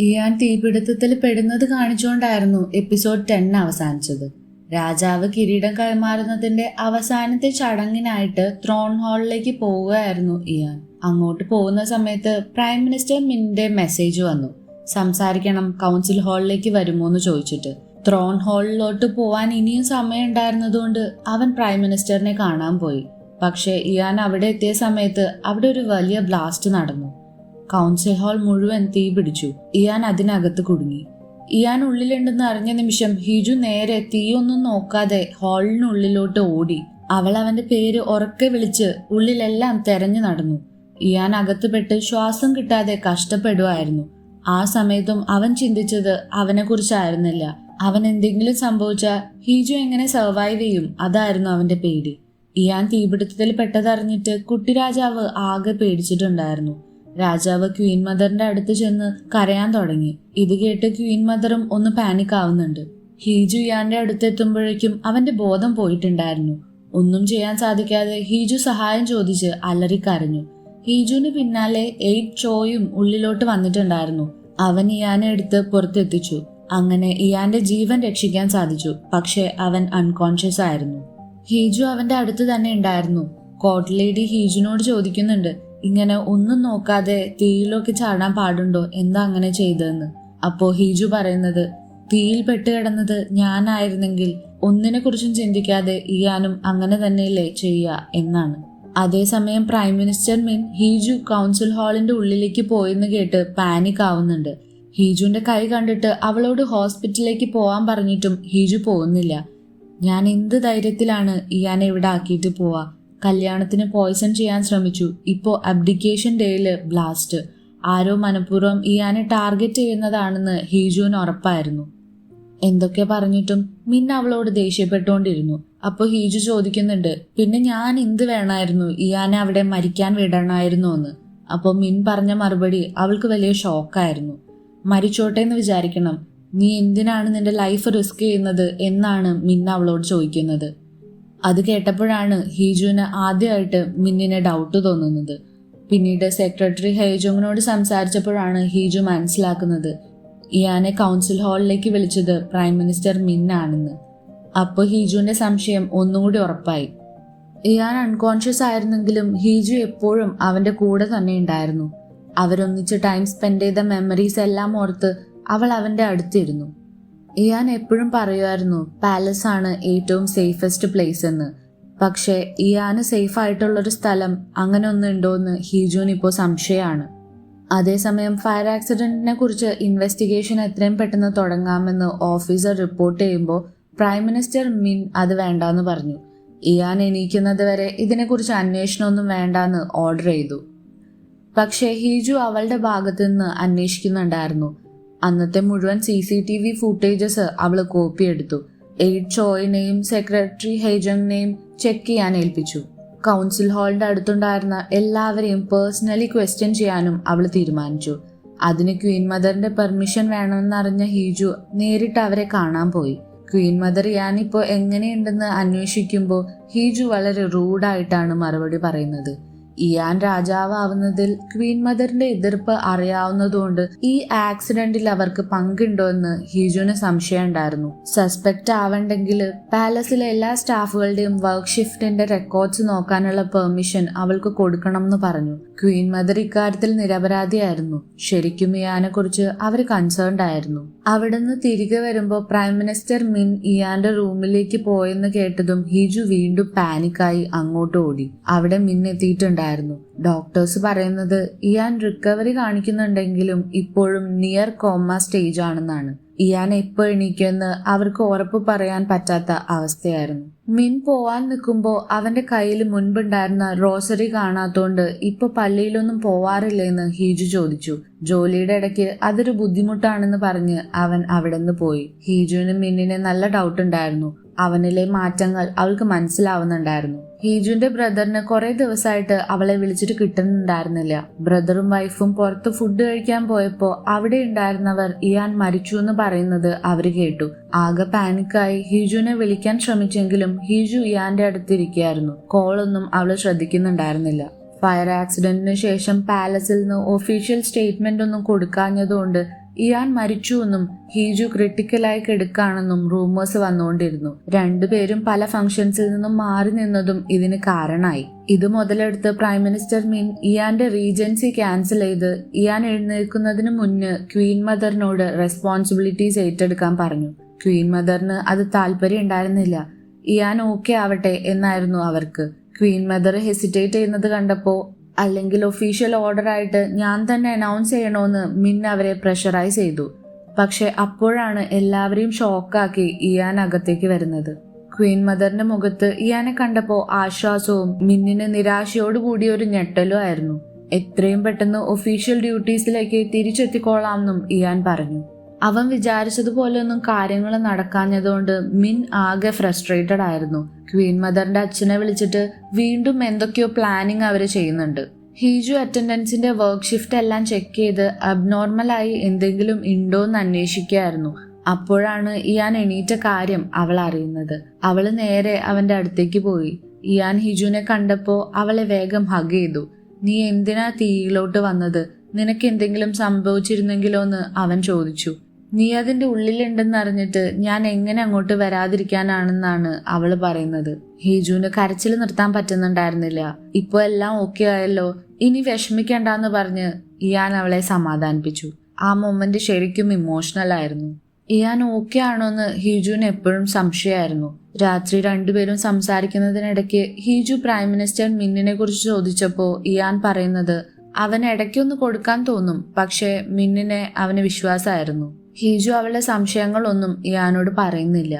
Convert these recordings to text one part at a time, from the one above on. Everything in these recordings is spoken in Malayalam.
ഇയാൻ തീപിടുത്തത്തിൽ പെടുന്നത് കാണിച്ചുകൊണ്ടായിരുന്നു എപ്പിസോഡ് 10 അവസാനിച്ചത്. രാജാവ് കിരീടം കൈമാറുന്നതിന്റെ അവസാനത്തെ ചടങ്ങിനായിട്ട് ത്രോൺ ഹാളിലേക്ക് പോവുകയായിരുന്നു ഇയാൻ. അങ്ങോട്ട് പോകുന്ന സമയത്ത് പ്രൈം മിനിസ്റ്റർ മിന്റെ മെസ്സേജ് വന്നു. സംസാരിക്കണം, കൗൺസിൽ ഹാളിലേക്ക് വരുമോ എന്ന് ചോദിച്ചിട്ട്. ത്രോൺ ഹാളിലോട്ട് പോവാൻ ഇനിയും സമയം ഉണ്ടായിരുന്നതുകൊണ്ട് അവൻ പ്രൈം മിനിസ്റ്ററിനെ കാണാൻ പോയി. പക്ഷെ ഇയാൻ അവിടെ എത്തിയ സമയത്ത് അവിടെ ഒരു വലിയ ബ്ലാസ്റ്റ് നടന്നു. കൗൺസിൽ ഹാൾ മുഴുവൻ തീ പിടിച്ചു. ഇയാൻ അതിനകത്ത് കുടുങ്ങി. ഇയാൻ ഉള്ളിലുണ്ടെന്ന് അറിഞ്ഞ നിമിഷം ഹിജു നേരെ തീയൊന്നും നോക്കാതെ ഹാളിനുള്ളിലോട്ട് ഓടി. അവൾ അവന്റെ പേര് ഉറക്കെ വിളിച്ച് ഉള്ളിലെല്ലാം തെരഞ്ഞു നടന്നു. ഇയാൻ അകത്തുപെട്ട് ശ്വാസം കിട്ടാതെ കഷ്ടപ്പെടുമായിരുന്നു. ആ സമയത്തും അവൻ ചിന്തിച്ചത് അവനെ കുറിച്ചായിരുന്നില്ല. അവൻ എന്തെങ്കിലും സംഭവിച്ചാൽ ഹിജു എങ്ങനെ സർവൈവ് ചെയ്യും, അതായിരുന്നു അവന്റെ പേടി. ഇയാൻ തീപിടുത്തത്തിൽ പെട്ടതറിഞ്ഞിട്ട് കുട്ടിരാജാവ് ആകെ പേടിച്ചിട്ടുണ്ടായിരുന്നു. രാജാവ് ക്വീൻ മദറിന്റെ അടുത്ത് ചെന്ന് കരയാൻ തുടങ്ങി. ഇത് കേട്ട് ക്വീൻ മദറും ഒന്ന് പാനിക് ആവുന്നുണ്ട്. ഹീജു ഇയാന്റെ അടുത്തെത്തുമ്പോഴേക്കും അവന്റെ ബോധം പോയിട്ടുണ്ടായിരുന്നു. ഒന്നും ചെയ്യാൻ സാധിക്കാതെ ഹീജു സഹായം ചോദിച്ച് അലറിക്കരഞ്ഞു. ഹീജുവിന് പിന്നാലെ 8 ചോയും ഉള്ളിലോട്ട് വന്നിട്ടുണ്ടായിരുന്നു. അവൻ ഇയാനെ എടുത്ത് പുറത്തെത്തിച്ചു. അങ്ങനെ ഇയാന്റെ ജീവൻ രക്ഷിക്കാൻ സാധിച്ചു. പക്ഷെ അവൻ അൺകോൺഷ്യസ് ആയിരുന്നു. ഹീജു അവന്റെ അടുത്ത് തന്നെ ഉണ്ടായിരുന്നു. കോർട്ട് ലേഡി ഹീജുവിനോട് ചോദിക്കുന്നുണ്ട്, ഇങ്ങനെ ഒന്നും നോക്കാതെ തീയിലൊക്കെ ചാടാൻ പാടുണ്ടോ, എന്താ അങ്ങനെ ചെയ്തതെന്ന്. അപ്പോ ഹീജു പറയുന്നത്, തീയിൽ പെട്ടുകിടന്നത് ഞാനായിരുന്നെങ്കിൽ ഒന്നിനെ കുറിച്ചും ചിന്തിക്കാതെ ഇയാനും അങ്ങനെ തന്നെയല്ലേ ചെയ്യുക എന്നാണ്. അതേസമയം പ്രൈം മിനിസ്റ്റർ മിൻ ഹീജു കൗൺസിൽ ഹാളിന്റെ ഉള്ളിലേക്ക് പോയെന്ന് കേട്ട് പാനിക് ആവുന്നുണ്ട്. ഹീജുവിന്റെ കൈ കണ്ടിട്ട് അവളോട് ഹോസ്പിറ്റലിലേക്ക് പോവാൻ പറഞ്ഞിട്ടും ഹീജു പോകുന്നില്ല. ഞാൻ എന്ത് ധൈര്യത്തിലാണ് ഇയാനെ ഇവിടെ ആക്കിയിട്ട് പോവാ? കല്യാണത്തിന് പോയ്സൺ ചെയ്യാൻ ശ്രമിച്ചു. ഇപ്പോ അബ്ഡിക്കേഷൻ ഡേയില് ബ്ലാസ്റ്റ്. ആരോ മനഃപൂർവ്വം ഇയാനെ ടാർഗറ്റ് ചെയ്യുന്നതാണെന്ന് ഹീജുവിന് ഉറപ്പായിരുന്നു. എന്തൊക്കെ പറഞ്ഞിട്ടും മിൻ അവളോട് ദേഷ്യപ്പെട്ടുകൊണ്ടിരുന്നു. അപ്പൊ ഹീജു ചോദിക്കുന്നുണ്ട്, പിന്നെ ഞാൻ എന്ത് വേണമായിരുന്നു, ഇയാനെ അവിടെ മരിക്കാൻ വിടണമായിരുന്നു എന്ന്. അപ്പൊ മിൻ പറഞ്ഞ മറുപടി അവൾക്ക് വലിയ ഷോക്കായിരുന്നു. മരിച്ചോട്ടെ എന്ന് വിചാരിക്കണം, നീ എന്തിനാണ് നിന്റെ ലൈഫ് റിസ്ക് ചെയ്യുന്നത് എന്നാണ് മിൻ അവളോട് ചോദിക്കുന്നത്. അത് കേട്ടപ്പോഴാണ് ഹീജുവിന് ആദ്യമായിട്ട് മിന്നിനെ ഡൗട്ട് തോന്നുന്നത്. പിന്നീട് സെക്രട്ടറി ഹേജോങ്ങിനോട് സംസാരിച്ചപ്പോഴാണ് ഹീജു മനസ്സിലാക്കുന്നത് ഇയാനെ കൗൺസിൽ ഹാളിലേക്ക് വിളിച്ചത് പ്രൈം മിനിസ്റ്റർ മിൻ ആണെന്ന്. അപ്പോൾ ഹീജുവിന്റെ സംശയം ഒന്നുകൂടി ഉറപ്പായി. ഇയാൻ അൺകോൺഷ്യസ് ആയിരുന്നെങ്കിലും ഹീജു എപ്പോഴും അവന്റെ കൂടെ തന്നെ ഉണ്ടായിരുന്നു. അവരൊന്നിച്ച് ടൈം സ്പെൻഡ് ചെയ്ത മെമ്മറീസ് എല്ലാം ഓർത്ത് അവൾ അവന്റെ അടുത്തിരുന്നു. ഇയാൻ എപ്പോഴും പറയുമായിരുന്നു പാലസ് ആണ് ഏറ്റവും സേഫസ്റ്റ് പ്ലേസ് എന്ന്. പക്ഷെ ഇയാന് സേഫ് ആയിട്ടുള്ളൊരു സ്ഥലം അങ്ങനെ ഒന്നുണ്ടോന്ന് ഹീജുവിന് ഇപ്പോൾ സംശയമാണ്. അതേസമയം ഫയർ ആക്സിഡന്റിനെ കുറിച്ച് ഇൻവെസ്റ്റിഗേഷൻ എത്രയും പെട്ടെന്ന് തുടങ്ങാമെന്ന് ഓഫീസർ റിപ്പോർട്ട് ചെയ്യുമ്പോൾ പ്രൈം മിനിസ്റ്റർ മിൻ അത് വേണ്ടാന്ന് പറഞ്ഞു. ഇയാൻ എണീക്കുന്നത് വരെ ഇതിനെക്കുറിച്ച് അന്വേഷണമൊന്നും വേണ്ടാന്ന് ഓർഡർ ചെയ്തു. പക്ഷെ ഹീജു അവളുടെ ഭാഗത്തു നിന്ന് അന്വേഷിക്കുന്നുണ്ടായിരുന്നു. അന്നത്തെ മുഴുവൻ CCTV ഫുട്ടേജസ് അവള് കോപ്പിയെടുത്തു. 8 ചോയിനെയും സെക്രട്ടറി ഹേജങ്ങിനെയും ചെക്ക് ചെയ്യാൻ ഏൽപ്പിച്ചു. കൗൺസിൽ ഹാളിന്റെ അടുത്തുണ്ടായിരുന്ന എല്ലാവരെയും പേഴ്സണലി ക്വസ്റ്റ്യൻ ചെയ്യാനും അവൾ തീരുമാനിച്ചു. അതിന് ക്വീൻ മദറിന്റെ പെർമിഷൻ വേണമെന്നറിഞ്ഞ ഹീജു നേരിട്ട് അവരെ കാണാൻ പോയി. ക്വീൻ മദർ ഞാനിപ്പോ എങ്ങനെയുണ്ടെന്ന് അന്വേഷിക്കുമ്പോൾ ഹീജു വളരെ റൂഡായിട്ടാണ് മറുപടി പറയുന്നത്. ഇയാൻ രാജാവാവുന്നതിൽ ക്വീൻ മദറിന്റെ എതിർപ്പ് അറിയാവുന്നതുകൊണ്ട് ഈ ആക്സിഡന്റിൽ അവർക്ക് പങ്കുണ്ടോ എന്ന് ഹീജുവിന് സംശയം ഉണ്ടായിരുന്നു. സസ്പെക്ട് ആവണ്ടെങ്കിൽ പാലസിലെ എല്ലാ സ്റ്റാഫുകളുടെയും വർക്ക് ഷിഫ്റ്റിന്റെ റെക്കോർഡ്സ് നോക്കാനുള്ള പെർമിഷൻ അവൾക്ക് കൊടുക്കണം എന്ന് പറഞ്ഞു. ക്വീൻ മദർ ഇക്കാര്യത്തിൽ നിരപരാധിയായിരുന്നു. ശരിക്കും ഇയാനെ കുറിച്ച് അവർ കൺസേൺഡ് ആയിരുന്നു. അവിടുന്ന് തിരികെ വരുമ്പോൾ പ്രൈം മിനിസ്റ്റർ മിൻ ഇയാന്റെ റൂമിലേക്ക് പോയെന്ന് കേട്ടതും ഹീജു വീണ്ടും പാനിക്കായി അങ്ങോട്ട് ഓടി. അവിടെ മിൻ എത്തിയിട്ടുണ്ടായിരുന്നു. ഡോക്ടേഴ്സ് പറയുന്നത് ഇയാൻ റിക്കവറി കാണിക്കുന്നുണ്ടെങ്കിലും ഇപ്പോഴും നിയർ കോമ സ്റ്റേജ് ആണെന്നാണ്. ഇയാൻ എപ്പോ എണീക്കുമെന്ന് അവർക്ക് ഉറപ്പ് പറയാൻ പറ്റാത്ത അവസ്ഥയായിരുന്നു. മിൻ പോവാൻ നിൽക്കുമ്പോൾ അവന്റെ കയ്യിൽ മുൻപുണ്ടായിരുന്ന റോസറി കാണാത്തോണ്ട് ഇപ്പൊ പള്ളിയിലൊന്നും പോവാറില്ലെന്ന് ഹീജു ചോദിച്ചു. ജോലിയുടെ ഇടയ്ക്ക് അതൊരു ബുദ്ധിമുട്ടാണെന്ന് പറഞ്ഞ് അവൻ അവിടെ നിന്ന് പോയി. ഹീജുവിന് മിന്നിനെ നല്ല ഡൗട്ട് ഉണ്ടായിരുന്നു. അവനിലെ മാറ്റങ്ങൾ അവൾക്ക് മനസ്സിലാവുന്നുണ്ടായിരുന്നു. ഹീജുവിന്റെ ബ്രദറിന് കുറെ ദിവസമായിട്ട് അവളെ വിളിച്ചിട്ട് കിട്ടുന്നുണ്ടായിരുന്നില്ല. ബ്രദറും വൈഫും പുറത്ത് ഫുഡ് കഴിക്കാൻ പോയപ്പോ അവിടെ ഉണ്ടായിരുന്നവർ ഇയാൻ മരിച്ചു എന്ന് പറയുന്നത് അവര് കേട്ടു. ആകെ പാനിക്കായി ഹീജുവിനെ വിളിക്കാൻ ശ്രമിച്ചെങ്കിലും ഹീജു ഇയാന്റെ അടുത്തിരിക്കുകയായിരുന്നു. കോളൊന്നും അവള് ശ്രദ്ധിക്കുന്നുണ്ടായിരുന്നില്ല. ഫയർ ആക്സിഡന്റിന് ശേഷം പാലസിൽ നിന്ന് ഒഫീഷ്യൽ സ്റ്റേറ്റ്മെന്റ് ഒന്നും കൊടുക്കാഞ്ഞതുകൊണ്ട് ഇയാൻ മരിച്ചുവെന്നും ഹീജു ക്രിട്ടിക്കലായി കിടക്കാണെന്നും റൂമേഴ്സ് വന്നുകൊണ്ടിരുന്നു. രണ്ടുപേരും പല ഫംഗ്ഷൻസിൽ നിന്നും മാറി നിന്നതും ഇതിന് കാരണമായി. ഇത് മുതലെടുത്ത് പ്രൈം മിനിസ്റ്റർ മിൻ ഇയാന്റെ റീജൻസി ക്യാൻസൽ ചെയ്ത് ഇയാൻ എഴുന്നേൽക്കുന്നതിന് മുന്ന് ക്വീൻ മദറിനോട് റെസ്പോൺസിബിലിറ്റീസ് ഏറ്റെടുക്കാൻ പറഞ്ഞു. ക്വീൻ മദറിന് അത് താല്പര്യം ഉണ്ടായിരുന്നില്ല. ഇയാൻ ഓക്കെ ആവട്ടെ എന്നായിരുന്നു അവർക്ക്. ക്വീൻ മദർ ഹെസിറ്റേറ്റ് ചെയ്യുന്നത് കണ്ടപ്പോ അല്ലെങ്കിൽ ഒഫീഷ്യൽ ഓർഡർ ആയിട്ട് ഞാൻ തന്നെ അനൗൺസ് ചെയ്യണമെന്ന് മിൻ അവരെ പ്രഷറൈസ് ചെയ്തു. പക്ഷെ അപ്പോഴാണ് എല്ലാവരെയും ഷോക്കാക്കി ഇയാൻ അകത്തേക്ക് വരുന്നത്. ക്വീൻ മദറിന്റെ മുഖത്ത് ഇയാനെ കണ്ടപ്പോ ആശ്വാസവും മിന്നിന് നിരാശയോടുകൂടിയ ഒരു ഞെട്ടലും ആയിരുന്നു. എത്രയും പെട്ടെന്ന് ഒഫീഷ്യൽ ഡ്യൂട്ടീസിലേക്ക് തിരിച്ചെത്തിക്കോളാമെന്നും ഇയാൻ പറഞ്ഞു. അവൻ വിചാരിച്ചതുപോലെയൊന്നും കാര്യങ്ങൾ നടക്കാഞ്ഞതുകൊണ്ട് മിൻ ആകെ ഫ്രസ്ട്രേറ്റഡ് ആയിരുന്നു. ക്വീൻ മദറിന്റെ അച്ഛനെ വിളിച്ചിട്ട് വീണ്ടും എന്തൊക്കെയോ പ്ലാനിങ് അവര് ചെയ്യുന്നുണ്ട്. ഹീജു അറ്റൻഡൻസിന്റെ വർക്ക് ഷിഫ്റ്റ് എല്ലാം ചെക്ക് ചെയ്ത് അബ്നോർമലായി എന്തെങ്കിലും ഉണ്ടോന്ന് അന്വേഷിക്കുകയായിരുന്നു. അപ്പോഴാണ് ഇയാൻ എണീറ്റ കാര്യം അവൾ അറിയുന്നത്. അവള് നേരെ അവന്റെ അടുത്തേക്ക് പോയി. ഇയാൻ ഹിജുവിനെ കണ്ടപ്പോ അവളെ വേഗം ഹഗ് ചെയ്തു. നീ എന്തിനാ തീയിലോട്ട് വന്നത്? നിനക്ക് എന്തെങ്കിലും സംഭവിച്ചിരുന്നെങ്കിലോ എന്ന് അവൻ ചോദിച്ചു. നീ അതിന്റെ ഉള്ളിലുണ്ടെന്നറിഞ്ഞിട്ട് ഞാൻ എങ്ങനെ അങ്ങോട്ട് വരാതിരിക്കാനാണെന്നാണ് അവള് പറയുന്നത്. ഹീജുവിന് കരച്ചിൽ നിർത്താൻ പറ്റുന്നുണ്ടായിരുന്നില്ല. ഇപ്പൊ എല്ലാം ഓക്കെ ആയല്ലോ, ഇനി വിഷമിക്കണ്ടെന്ന് പറഞ്ഞ് ഇയാൻ അവളെ സമാധാനിപ്പിച്ചു. ആ മൊമെന്റ് ശരിക്കും ഇമോഷണൽ ആയിരുന്നു. ഇയാൻ ഓക്കെ ആണോന്ന് ഹീജുവിന് എപ്പോഴും സംശയമായിരുന്നു. രാത്രി രണ്ടുപേരും സംസാരിക്കുന്നതിനിടയ്ക്ക് ഹീജു പ്രൈം മിനിസ്റ്റർ മിന്നിനെ കുറിച്ച് ചോദിച്ചപ്പോ ഇയാൻ പറയുന്നത് അവൻ ഇടയ്ക്കൊന്ന് കൊടുക്കാൻ തോന്നും, പക്ഷെ മിന്നിനെ അവന് വിശ്വാസമായിരുന്നു. ഹീജു അവളുടെ സംശയങ്ങളൊന്നും ഇയാനോട് പറയുന്നില്ല.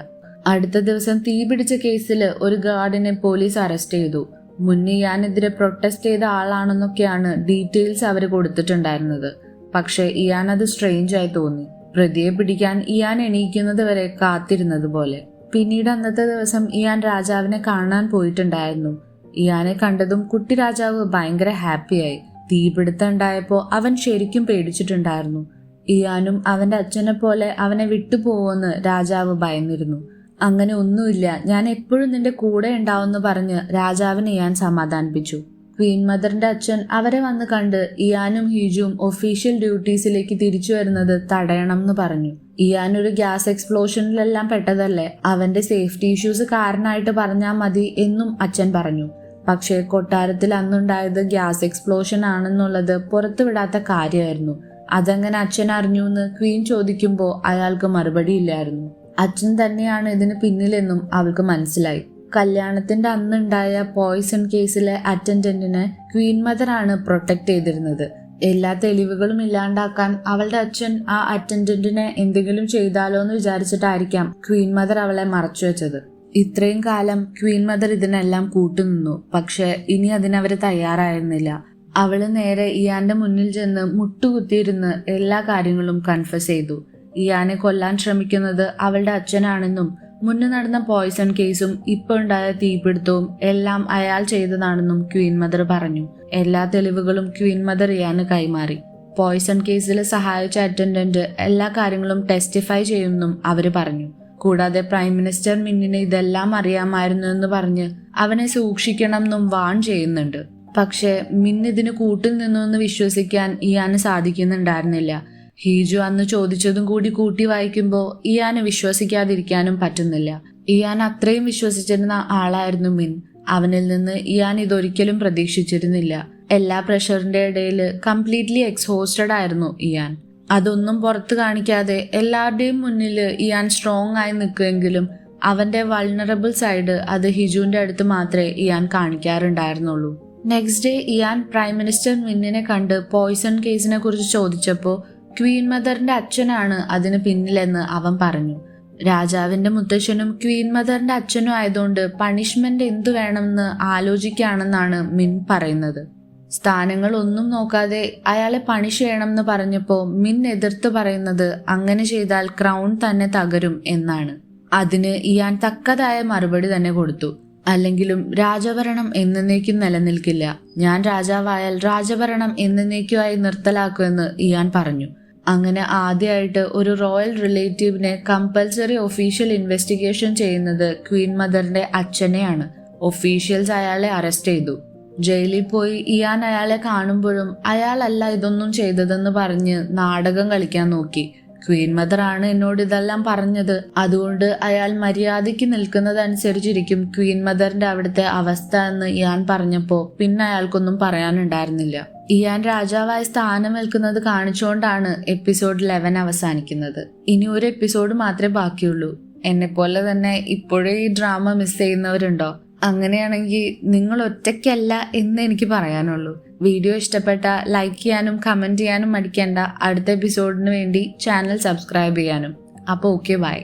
അടുത്ത ദിവസം തീപിടിച്ച കേസിൽ ഒരു ഗാർഡിനെ പോലീസ് അറസ്റ്റ് ചെയ്തു. മുന്നേ ഇയാനെതിരെ പ്രൊട്ടസ്റ്റ് ചെയ്ത ആളാണെന്നൊക്കെയാണ് ഡീറ്റെയിൽസ് അവര് കൊടുത്തിട്ടുണ്ടായിരുന്നത്. പക്ഷെ ഇയാൻ അത് സ്ട്രേഞ്ച് ആയി തോന്നി. പ്രതിയെ പിടിക്കാൻ ഇയാൻ എണീക്കുന്നത് വരെ കാത്തിരുന്നത് പോലെ. പിന്നീട് അന്നത്തെ ദിവസം ഇയാൻ രാജാവിനെ കാണാൻ പോയിട്ടുണ്ടായിരുന്നു. ഇയാനെ കണ്ടതും കുട്ടി രാജാവ് ഭയങ്കര ഹാപ്പിയായി. തീപിടുത്തം ഉണ്ടായപ്പോ അവൻ ശരിക്കും പേടിച്ചിട്ടുണ്ടായിരുന്നു. ഇയാനും അവന്റെ അച്ഛനെ പോലെ അവനെ വിട്ടുപോകുമെന്ന് രാജാവ് ഭയന്നിരുന്നു. അങ്ങനെ ഒന്നുമില്ല, ഞാൻ എപ്പോഴും നിന്റെ കൂടെ ഉണ്ടാവുമെന്ന് പറഞ്ഞ് രാജാവിനെ ഇയാൻ സമാധാനിപ്പിച്ചു. ക്വീൻ മദറിന്റെ അച്ഛൻ അവരെ വന്ന് കണ്ട് ഇയാനും ഹീജുവും ഒഫീഷ്യൽ ഡ്യൂട്ടീസിലേക്ക് തിരിച്ചു വരുന്നത് തടയണം എന്ന് പറഞ്ഞു. ഇയാൻ ഒരു ഗ്യാസ് എക്സ്പ്ലോഷനിലെല്ലാം പെട്ടതല്ലേ, അവന്റെ സേഫ്റ്റി ഇഷ്യൂസ് കാരണമായിട്ട് പറഞ്ഞാൽ മതി എന്നും അച്ഛൻ പറഞ്ഞു. പക്ഷേ കൊട്ടാരത്തിൽ അന്നുണ്ടായത് ഗ്യാസ് എക്സ്പ്ലോഷൻ ആണെന്നുള്ളത് പുറത്തുവിടാത്ത കാര്യമായിരുന്നു. അതെങ്ങനെ അച്ഛൻ അറിഞ്ഞു എന്ന് ക്വീൻ ചോദിക്കുമ്പോൾ അയാൾക്ക് മറുപടി ഇല്ലായിരുന്നു. അച്ഛൻ തന്നെയാണ് ഇതിന് പിന്നിലെന്നും അവൾക്ക് മനസ്സിലായി. കല്യാണത്തിന്റെ അന്നുണ്ടായ പോയിസൺ കേസിലെ അറ്റൻഡന്റിനെ ക്വീൻ മദറാണ് പ്രൊട്ടക്ട് ചെയ്തിരുന്നത്. എല്ലാ തെളിവുകളും ഇല്ലാണ്ടാക്കാൻ അവളുടെ അച്ഛൻ ആ അറ്റൻഡന്റിനെ എന്തെങ്കിലും ചെയ്താലോ എന്ന് വിചാരിച്ചിട്ടായിരിക്കാം ക്വീൻ മദർ അവളെ മറച്ചു വെച്ചത്. ഇത്രയും കാലം ക്വീൻ മദർ ഇതിനെല്ലാം കൂട്ടുനിന്നു. പക്ഷെ ഇനി അതിനവര് തയ്യാറായിരുന്നില്ല. അവള് നേരെ ഇയാന്റെ മുന്നിൽ ചെന്ന് മുട്ടുകുത്തിയിരുന്ന് എല്ലാ കാര്യങ്ങളും കൺഫസ് ചെയ്തു. ഇയാനെ കൊല്ലാൻ ശ്രമിക്കുന്നത് അവളുടെ അച്ഛനാണെന്നും മുന്നേ നടന്ന പോയിസൺ കേസും ഇപ്പൊ ഉണ്ടായ തീപിടുത്തവും എല്ലാം അയാൾ ചെയ്തതാണെന്നും ക്വീൻ മദർ പറഞ്ഞു. എല്ലാ തെളിവുകളും ക്വീൻ മദർ ഇയാന് കൈമാറി. പോയിസൺ കേസിൽ സഹായിച്ച അറ്റൻഡന്റ് എല്ലാ കാര്യങ്ങളും ടെസ്റ്റിഫൈ ചെയ്യുമെന്നും അവര് പറഞ്ഞു. കൂടാതെ പ്രൈം മിനിസ്റ്റർ മിന്നിന് ഇതെല്ലാം അറിയാമായിരുന്നു എന്ന് പറഞ്ഞ് അവനെ സൂക്ഷിക്കണം എന്നും വാൺ ചെയ്യുന്നുണ്ട്. പക്ഷെ മിൻ ഇതിന് കൂട്ടിൽ നിന്നു വിശ്വസിക്കാൻ ഇയാന് സാധിക്കുന്നുണ്ടായിരുന്നില്ല. ഹീജു അന്ന് ചോദിച്ചതും കൂടി കൂട്ടി വായിക്കുമ്പോൾ ഇയാന് വിശ്വസിക്കാതിരിക്കാനും പറ്റുന്നില്ല. ഇയാൻ അത്രയും വിശ്വസിച്ചിരുന്ന ആളായിരുന്നു മിൻ. അവനിൽ നിന്ന് ഇയാൻ ഇതൊരിക്കലും പ്രതീക്ഷിച്ചിരുന്നില്ല. എല്ലാ പ്രഷറിന്റെ ഇടയിൽ കംപ്ലീറ്റ്ലി എക്സ്ഹോസ്റ്റഡ് ആയിരുന്നു ഇയാൻ. അതൊന്നും പുറത്തു കാണിക്കാതെ എല്ലാവരുടെയും മുന്നിൽ ഇയാൻ സ്ട്രോങ് ആയി നിൽക്കുമെങ്കിലും അവന്റെ വൾണറബിൾ സൈഡ് അത് ഹിജുവിന്റെ അടുത്ത് മാത്രമേ ഇയാൻ കാണിക്കാറുണ്ടായിരുന്നുള്ളൂ. Next day Ian prime minister മിന്നിനെ കണ്ട് പോയിസൺ കേസിനെ കുറിച്ച് ചോദിച്ചപ്പോൾ ക്വീൻ മദറിന്റെ അച്ഛനാണ് അതിന് പിന്നിലെന്ന് അവൻ പറഞ്ഞു. രാജാവിന്റെ മുത്തശ്ശനും ക്വീൻ മദറിന്റെ അച്ഛനും ആയതുകൊണ്ട് പണിഷ്മെന്റ് എന്തു വേണമെന്ന് ആലോചിക്കുകയാണെന്നാണ് മിൻ പറയുന്നത്. സ്ഥാനങ്ങൾ ഒന്നും നോക്കാതെ അയാളെ പണിഷ് ചെയ്യണമെന്ന് പറഞ്ഞപ്പോൾ മിൻ എതിർത്ത് പറയുന്നത് അങ്ങനെ ചെയ്താൽ ക്രൗൺ തന്നെ തകരും എന്നാണ്. അതിന് ഇയാൻ തക്കതായ മറുപടി തന്നെ കൊടുത്തു. അല്ലെങ്കിലും രാജഭരണം എന്നേക്കും നിലനിൽക്കില്ല. ഞാൻ രാജാവായാൽ രാജഭരണം എന്നേക്കുമായി നിർത്തലാക്കുമെന്ന് ഇയാൻ പറഞ്ഞു. അങ്ങനെ ആദ്യമായിട്ട് ഒരു റോയൽ റിലേറ്റീവിനെ കമ്പൽസറി ഒഫീഷ്യൽ ഇൻവെസ്റ്റിഗേഷൻ ചെയ്യുന്നത് ക്വീൻ മദറിന്റെ അച്ഛനെയാണ്. ഒഫീഷ്യൽസ് അയാളെ അറസ്റ്റ് ചെയ്തു. ജയിലിൽ പോയി ഇയാൻ അയാളെ കാണുമ്പോഴും അയാളല്ല ഇതൊന്നും ചെയ്തതെന്ന് പറഞ്ഞ് നാടകം കളിക്കാൻ നോക്കി. ക്വീൻ മദർ ആണ് എന്നോട് ഇതെല്ലാം പറഞ്ഞത്, അതുകൊണ്ട് അയാൾ മര്യാദയ്ക്ക് നിൽക്കുന്നതനുസരിച്ചിരിക്കും ക്വീൻ മദറിന്റെ അവിടുത്തെ അവസ്ഥ എന്ന് ഇയാൻ പറഞ്ഞപ്പോ പിന്നെ അയാൾക്കൊന്നും പറയാനുണ്ടായിരുന്നില്ല. ഇയാൻ രാജാവായി സ്ഥാനമേൽക്കുന്നത് കാണിച്ചുകൊണ്ടാണ് എപ്പിസോഡ് 11 അവസാനിക്കുന്നത്. ഇനി ഒരു എപ്പിസോഡ് മാത്രമേ ബാക്കിയുള്ളൂ. എന്നെപ്പോലെ തന്നെ ഇപ്പോഴേ ഈ ഡ്രാമ മിസ് ചെയ്യുന്നവരുണ്ടോ? അങ്ങനെയാണെങ്കിൽ നിങ്ങൾ ഒറ്റയ്ക്കല്ല എന്ന് എനിക്ക് പറയാനുള്ളൂ. വീഡിയോ ഇഷ്ടപ്പെട്ട ലൈക്ക് ചെയ്യാനും കമന്റ് ചെയ്യാനും മടിക്കേണ്ട. അടുത്ത എപ്പിസോഡിന് വേണ്ടി ചാനൽ സബ്സ്ക്രൈബ് ചെയ്യാനും. അപ്പോൾ ഓക്കെ, ബൈ.